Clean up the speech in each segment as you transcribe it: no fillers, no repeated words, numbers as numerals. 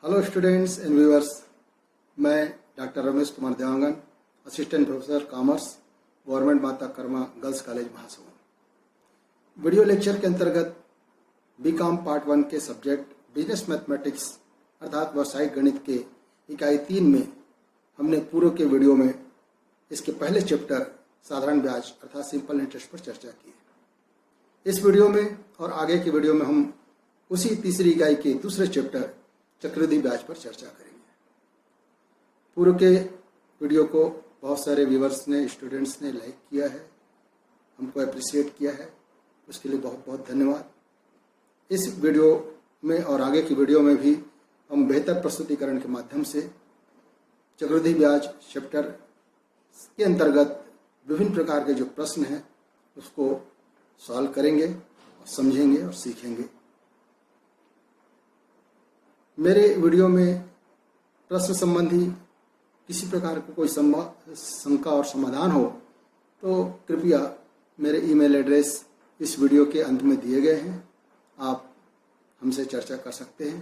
Hello students and viewers, मैं doctor Ramesh Kumar Dewangan, assistant professor commerce, government Mata Karma girls college Mahasamund. Video lecture के अंतर्गत BCom part 1 के subject business mathematics अर्थात व्यावसायिक गणित के इकाई 3 में हमने पूर्व के वीडियो में इसके पहले चैप्टर साधारण ब्याज अर्थात सिंपल इंटरेस्ट पर चर्चा की है। इस वीडियो में और आगे के वीडियो में हम उसी तीसरी इकाई के दूसरे चैप्टर चक्रवृद्धि ब्याज पर चर्चा करेंगे। पूर्व के वीडियो को बहुत सारे व्यूअर्स ने, स्टूडेंट्स ने लाइक किया है, हमको अप्रिशिएट किया है, उसके लिए बहुत बहुत धन्यवाद। इस वीडियो में और आगे की वीडियो में भी हम बेहतर प्रस्तुतिकरण के माध्यम से चक्रवृद्धि ब्याज चैप्टर के अंतर्गत विभिन्न प्रकार के जो प्रश्न हैं उसको सॉल्व करेंगे और समझेंगे और सीखेंगे। मेरे वीडियो में प्रश्न संबंधी किसी प्रकार का कोई शंका और समाधान हो तो कृपया मेरे ईमेल एड्रेस इस वीडियो के अंत में दिए गए हैं, आप हमसे चर्चा कर सकते हैं।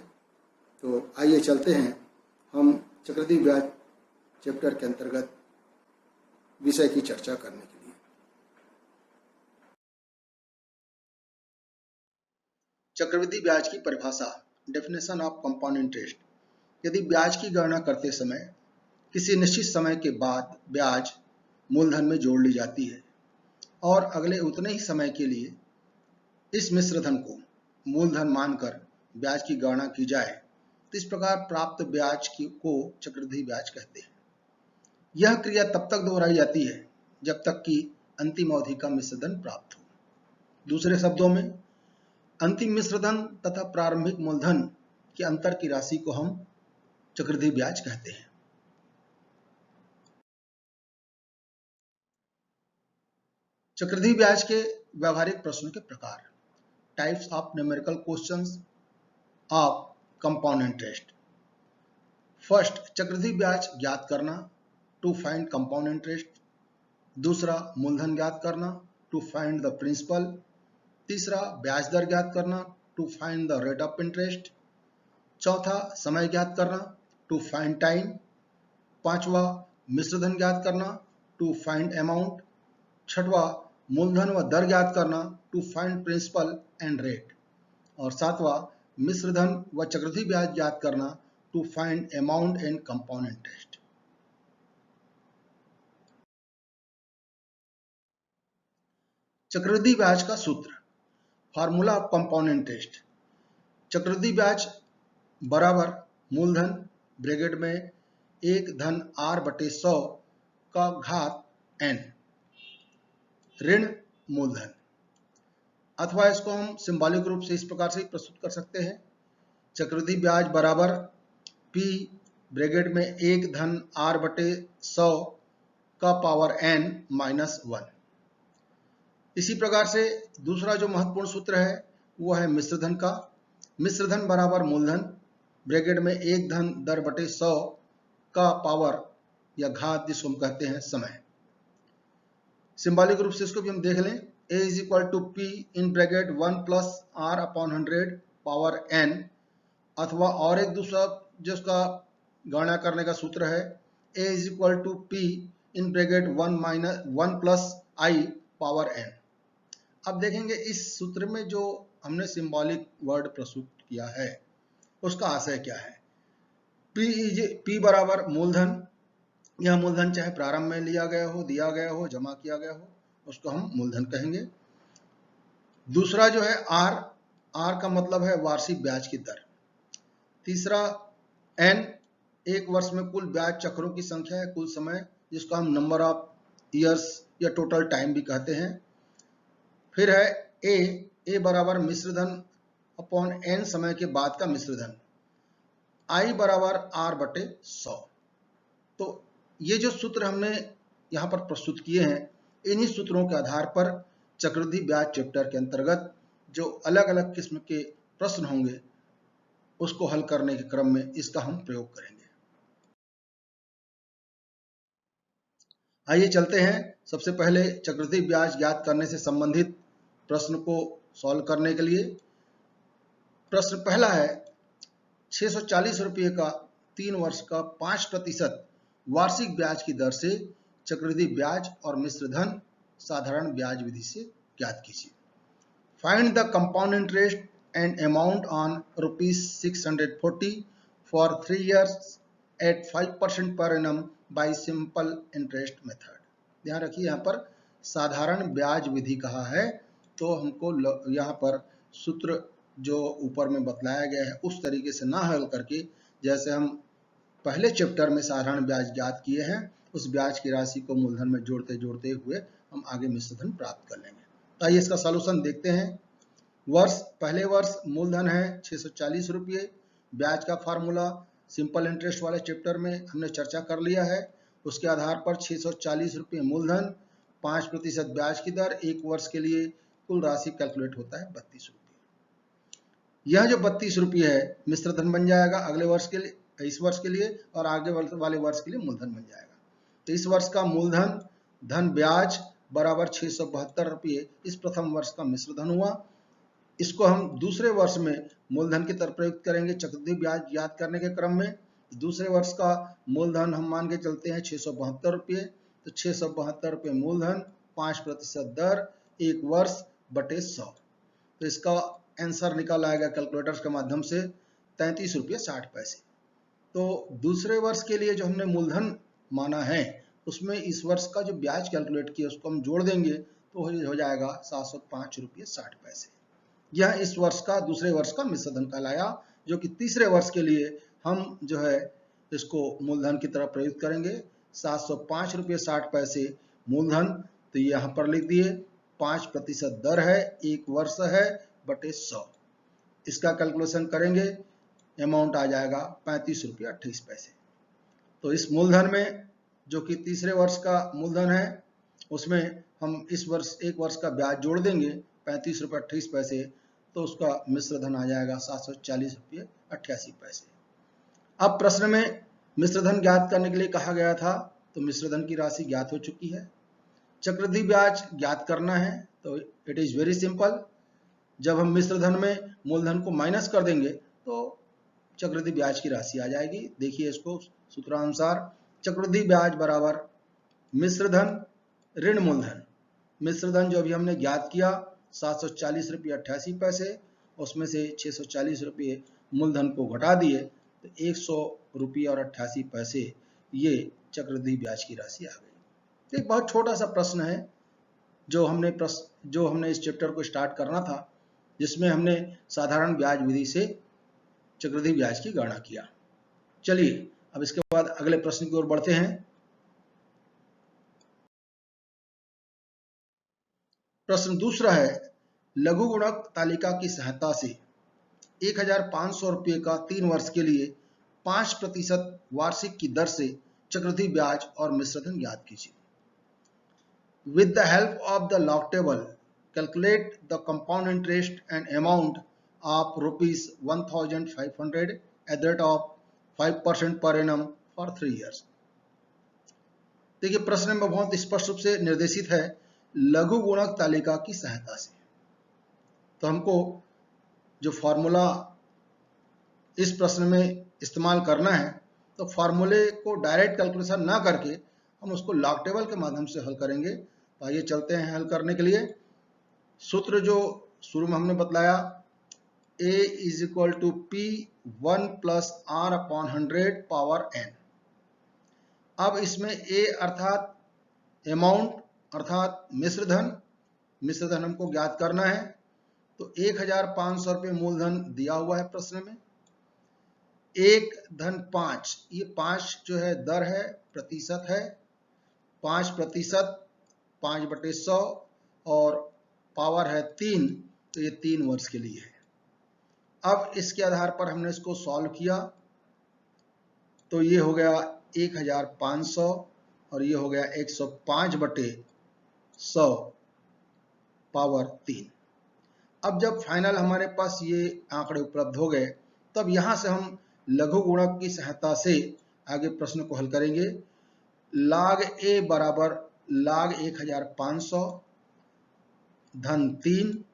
तो आइए चलते हैं हम चक्रवृद्धि ब्याज चैप्टर के अंतर्गत विषय की चर्चा करने के लिए। चक्रवृद्धि ब्याज की परिभाषा, डेफिनेशन ऑफ कंपाउंड इंटरेस्ट। यदि ब्याज की गणना करते समय किसी निश्चित समय के बाद ब्याज मूलधन में जोड़ ली जाती है और अगले उतने ही समय के लिए इस मिश्रधन को मूलधन मानकर ब्याज की गणना की जाए तो इस प्रकार प्राप्त ब्याज को चक्रवृद्धि ब्याज कहते हैं। यह क्रिया तब तक दोहराई जाती है जब तक कि अंतिम अवधि का मिश्रधन प्राप्त हो। दूसरे शब्दों में, अंतिम मिश्रधन तथा प्रारंभिक मूलधन के अंतर की राशि को हम चक्रवृद्धि ब्याज कहते हैं। चक्रवृद्धि ब्याज के व्यावहारिक प्रश्नों के प्रकार, types of numerical questions of compound interest. First, चक्रवृद्धि ब्याज ज्ञात करना, टू फाइंड कंपाउंड इंटरेस्ट। दूसरा, मूलधन ज्ञात करना, टू फाइंड द प्रिंसिपल। तीसरा, ब्याज दर ज्ञात करना, to find the rate of interest. चौथा, समय ज्ञात करना, टू फाइंड टाइम। पांचवा, मिश्रधन ज्ञात करना, टू फाइंड अमाउंट। छठवा, मूलधन व दर ज्ञात करना, to find principal and rate. और सातवां, मिश्रधन व चक्रवृद्धि ब्याज ज्ञात करना, to find amount and compound interest. चक्रवृद्धि ब्याज का सूत्र, फार्मूला ऑफ कंपाउंड इंटरेस्ट। चक्रवृद्धि ब्याज बराबर मूलधन ब्रैकेट में 1 धन r बटे 100 का घात n ऋण मूलधन, अथवा इसको हम सिंबॉलिक रूप से इस प्रकार से प्रस्तुत कर सकते हैं। चक्रवृद्धि ब्याज बराबर p ब्रैकेट में 1 धन r बटे 100 का पावर n माइनस 1। इसी प्रकार से दूसरा जो महत्वपूर्ण सूत्र है वो है मिश्रधन का। मिश्रधन बराबर मूलधन ब्रैकेट में 1 धन दर बटे 100 का पावर या घात, जिसको हम कहते हैं समय। सिंबॉलिक रूप से इसको भी हम देख लें, a is equal to p in bracket 1 plus r upon 100 power n, अथवा और एक दूसरा जो उसका गणना करने का सूत्र है, a is equal to p in bracket 1 plus i power n। अब देखेंगे इस सूत्र में जो हमने सिंबॉलिक वर्ड प्रस्तुत किया है उसका आशय क्या है। P बराबर मूलधन, यह मूलधन चाहे प्रारंभ में लिया गया हो, दिया गया हो, जमा किया गया हो, उसको हम मूलधन कहेंगे। दूसरा जो है R का मतलब है वार्षिक ब्याज की दर। तीसरा N, एक वर्ष में कुल ब्याज चक्रों की संख्या है, कुल समय, जिसको हम नंबर ऑफ ईयर्स या टोटल टाइम भी कहते हैं। फिर है A बराबर मिश्रधन अपॉन n समय के बाद का मिश्रधन, I बराबर r बटे 100। तो ये जो सूत्र हमने यहाँ पर प्रस्तुत किए हैं, इन्हीं सूत्रों के आधार पर चक्रवृद्धि ब्याज चैप्टर के अंतर्गत जो अलग अलग किस्म के प्रश्न होंगे उसको हल करने के क्रम में इसका हम प्रयोग करेंगे। आइए चलते हैं सबसे पहले चक्रवृद्धि ब्याज ज्ञात करने से संबंधित प्रश्न को सॉल्व करने के लिए। प्रश्न पहला है, ₹640 का 3 वर्ष का 5% वार्षिक ब्याज की दर से चक्रवृद्धि ब्याज और मिश्र धन साधारण ब्याज विधि से ज्ञात कीजिए। Find the compound interest and amount on ₹640 for 3 years at 5% per annum by simple interest method. ध्यान रखिए, यहाँ पर साधारण ब्याज विधि कहा है, तो हमको यहाँ पर सूत्र जो ऊपर में बतलाया गया है उस तरीके से ना हल करके, जैसे हम पहले चैप्टर में साधारण ब्याज ज्ञात किए हैं, उस ब्याज की राशि को मूलधन में जोड़ते जोड़ते हुए हम आगे मिश्र धन प्राप्त कर लेंगे। तो आइए इसका सॉल्यूशन देखते हैं। पहले वर्ष मूलधन है ₹640। ब्याज का फार्मूला सिंपल इंटरेस्ट वाले चैप्टर में हमने चर्चा कर लिया है। उसके आधार पर ₹640 मूलधन, 5% ब्याज की दर, 1 वर्ष के लिए कुल राशि कैलकुलेट होता है ₹32। यह जो ₹32 है मिश्र धन बन जाएगा अगले वर्ष के लिए, इस वर्ष के लिए, और आगे वाले वर्ष के लिए मूलधन बन जाएगा। तो इस वर्ष का मूलधन धन ब्याज बराबर ₹672 इस प्रथम वर्ष का मिश्र धन हुआ। इसको हम दूसरे वर्ष में मूलधन की तरफ प्रयुक्त करेंगे चक्रवृद्धि ब्याज याद करने के क्रम में। दूसरे वर्ष का मूलधन हम मान के चलते हैं ₹672। तो ₹672 मूलधन, 5% दर, 1 वर्ष बटे 100। तो इसका आंसर निकल आएगा कैलकुलेटर्स के माध्यम से ₹33.60। तो दूसरे वर्ष के लिए जो हमने मूलधन माना है उसमें इस वर्ष का जो ब्याज कैलकुलेट किया उसको हम जोड़ देंगे तो हो जाएगा ₹705.60। यह इस वर्ष का दूसरे वर्ष का मिश्र धन कहलाया, जो कि तीसरे वर्ष के लिए हम जो है इसको मूलधन की तरफ प्रयुक्त करेंगे। ₹705.60 मूलधन, तो यहाँ पर लिख दिए, 5% दर है, 1 वर्ष है बटे 100। इसका कैलकुलेशन करेंगे, अमाउंट आ जाएगा ₹35.28। तो इस मूलधन में जो कि तीसरे वर्ष का मूलधन है उसमें हम इस वर्ष 1 वर्ष का ब्याज जोड़ देंगे ₹35.28, तो उसका मिश्र धन आ जाएगा ₹740.88। अब प्रश्न में मिश्र धन ज्ञात करने के लिए कहा गया था, तो मिश्र धन की राशि ज्ञात हो चुकी है। चक्रवृद्धि ब्याज ज्ञात करना है, तो इट इज वेरी सिंपल। जब हम मिश्र धन में मूलधन को माइनस कर देंगे तो चक्रवृद्धि ब्याज की राशि आ जाएगी। देखिए इसको सूत्रानुसार, चक्रवृद्धि ब्याज बराबर मिश्र धन ऋण मूलधन। मिश्र धन जो अभी हमने ज्ञात किया ₹740.88, उसमें से ₹640 मूलधन को घटा दिए तो ₹100.88 ये चक्रवृद्धि ब्याज की राशि आ गई। एक बहुत छोटा सा प्रश्न है जो हमने इस चैप्टर को स्टार्ट करना था, जिसमें हमने साधारण ब्याज विधि से चक्रवृद्धि ब्याज की गणना किया। चलिए अब इसके बाद अगले प्रश्न की ओर बढ़ते हैं। प्रश्न दूसरा है, लघु गुणक तालिका की सहायता से ₹1,500 का 3 वर्ष के लिए 5% वार्षिक की दर से चक्रवृद्धि ब्याज और मिश्र धन ज्ञात कीजिए। With the help of the log table, calculate the compound interest and amount of ₹1,500 at the rate of 5% per annum for 3 years. देखिए प्रश्न में बहुत स्पष्ट रूप से निर्देशित है लघु गुणक तालिका की सहायता से। तो हमको जो फॉर्मूला इस प्रश्न में इस्तेमाल करना है, तो फॉर्मूले को डायरेक्ट कैलकुलेशन ना करके हम उसको लॉग टेबल के माध्यम से हल करेंगे। तो आइए चलते हैं हल करने के लिए। सूत्र जो शुरू में हमने बतलाया, A = P1 + R/100 power n। अब इसमें A अर्थात अमाउंट अर्थात मिश्र धन हमको ज्ञात करना है। तो ₹1,500 मूलधन दिया हुआ है प्रश्न में। 1 धन 5, ये 5 जो है दर है, प्रतिशत है, 5%, 5/100 और पावर है 3, तो ये 3 वर्ष के लिए है। अब इसके आधार पर हमने इसको सॉल्व किया, तो ये हो गया 1,500 और ये हो गया 105/100 पावर 3। अब जब फाइनल हमारे पास ये आंकड़े उपलब्ध हो गए, तब यहाँ से हम लघु गुणक की सहायता से आगे प्रश्न को हल करेंगे। log A बराबर log 1,500 धन 3।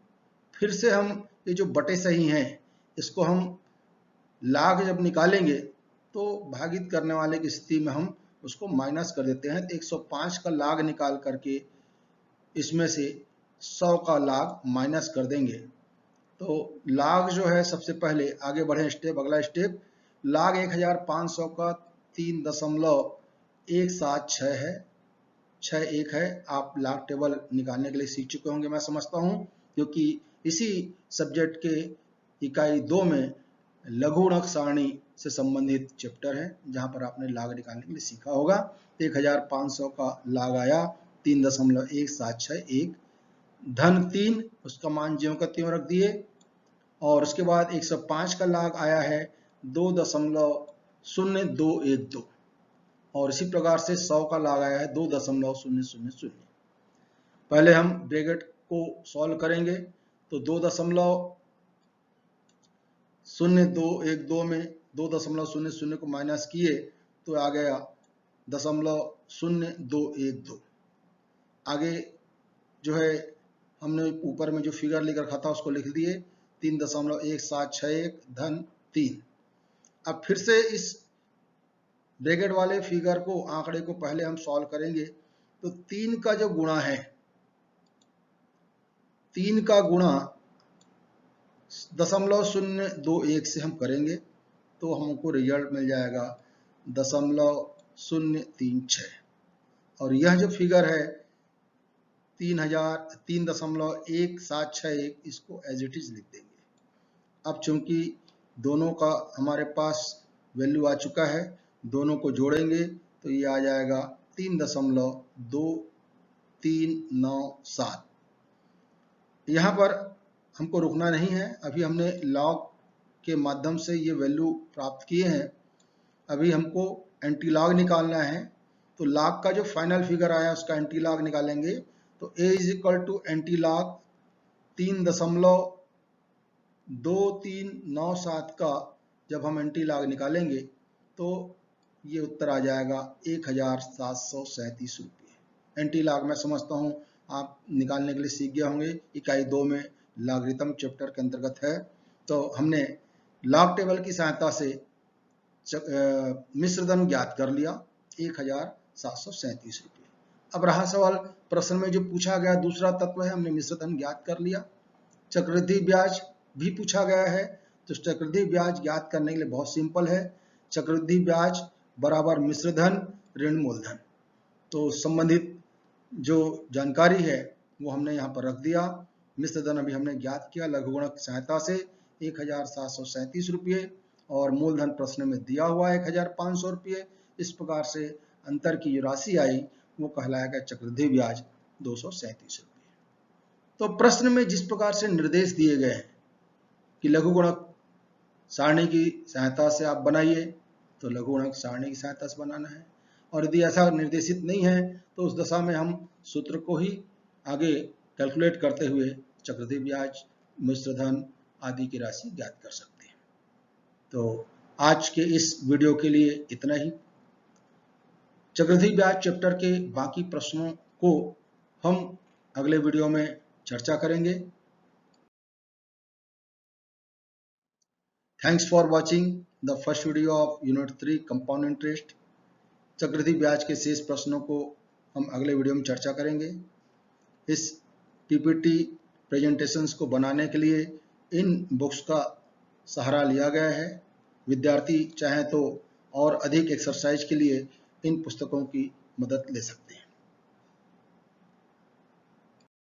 फिर से हम ये जो बटे सही हैं इसको हम लाग जब निकालेंगे तो भागित करने वाले की स्थिति में हम उसको माइनस कर देते हैं। तो 105 का लाग निकाल करके इसमें से 100 का लाग माइनस कर देंगे। तो लाग जो है, सबसे पहले आगे बढ़े स्टेप, अगला स्टेप, लाग 1500 का 3.176 है, 61 है। आप लाग टेबल निकालने के लिए सीख चुके होंगे, मैं समझता हूं, क्योंकि इसी सब्जेक्ट के इकाई 2 में लघुगणक सारणी से संबंधित चैप्टर है, जहां पर आपने लाग निकालने के लिए सीखा होगा। 1500 का लाग आया 3.1761, धन 3, उसका मान ज्यों का त्यों रख दिए, और उसके बाद 105 का लाग आया है 2.0212, और इसी प्रकार से 100 का लाग आया है 2.000। पहले हम ब्रैकेट को सॉल्व करेंगे, तो 2.0212 में 2.000 को माइनस किए तो आ गया 0.0212। आगे जो है हमने ऊपर में जो फिगर लिख रखा था उसको लिख दिए, 3.1761 धन 3। अब फिर से इस ब्रैकेट वाले फिगर को, आंकड़े को पहले हम सॉल्व करेंगे। तो 3 का जो गुणा है, 3 का गुणा 0.021 से हम करेंगे तो हमको रिजल्ट मिल जाएगा 0.036। और यह जो फिगर है 3.1761, इसको एज इट इज लिख देंगे। अब चूंकि दोनों का हमारे पास वैल्यू आ चुका है, दोनों को जोड़ेंगे तो ये आ जाएगा 3.2397। यहाँ पर हमको रुकना नहीं है, अभी हमने लॉग के माध्यम से ये वैल्यू प्राप्त किए हैं। अभी हमको एंटी लॉग निकालना है, तो लॉग का जो फाइनल फिगर आया उसका एंटी लॉग निकालेंगे। तो a is equal to antilog 3.2397 का जब हम एंटी लॉग निकालेंगे तो ये उत्तर आ जाएगा 1737 रुपये। एंटी लॉग मैं समझता हूँ आप निकालने के लिए सीख गए होंगे, इकाई 2 में लॉगरिथम चैप्टर के अंतर्गत है। तो हमने लॉग टेबल की सहायता से मिश्रधन ज्ञात कर लिया 1737 रुपये। अब रहा सवाल, प्रश्न में जो पूछा गया दूसरा तत्व है, हमने मिश्रधन ज्ञात कर लिया। चक्रवृद्धि ब्याज भी पूछा गया है, तो चक्रवृद्धि ब्याज ज्ञात करने के लिए बहुत सिंपल है, चक्रवृद्धि ब्याज बराबर मिश्रधन ऋण मूलधन। तो संबंधित जो जानकारी है वो हमने यहाँ पर रख दिया। मिश्रधन अभी हमने ज्ञात किया लघुगणक सहायता से 1737 रुपये, और मूलधन प्रश्न में दिया हुआ 1500 रुपये। इस प्रकार से अंतर की जो राशि आई वो कहलाएगा चक्रवृद्धि ब्याज 237 रुपये। तो प्रश्न में जिस प्रकार से निर्देश दिए गए हैं कि लघुगणक सारणी की सहायता से आप बनाइए, तो लघुगणक सारणी की सहायता से बनाना है, और यदि ऐसा निर्देशित नहीं है तो उस दशा में हम सूत्र को ही आगे कैलकुलेट करते हुए चक्रवृद्धि ब्याज, मिश्रधन आदि की राशि ज्ञात कर सकते हैं। तो आज के इस वीडियो के लिए इतना ही। चक्रवृद्धि ब्याज चैप्टर के बाकी प्रश्नों को हम अगले वीडियो में चर्चा करेंगे। Thanks for watching the first video of unit 3 compound interest. चक्रवृद्धि ब्याज के शेष प्रश्नों को हम अगले वीडियो में चर्चा करेंगे। इस पीपीटी प्रेजेंटेशंस को बनाने के लिए इन बुक्स का सहारा लिया गया है। विद्यार्थी चाहे तो और अधिक एक्सरसाइज के लिए इन पुस्तकों की मदद ले सकते हैं।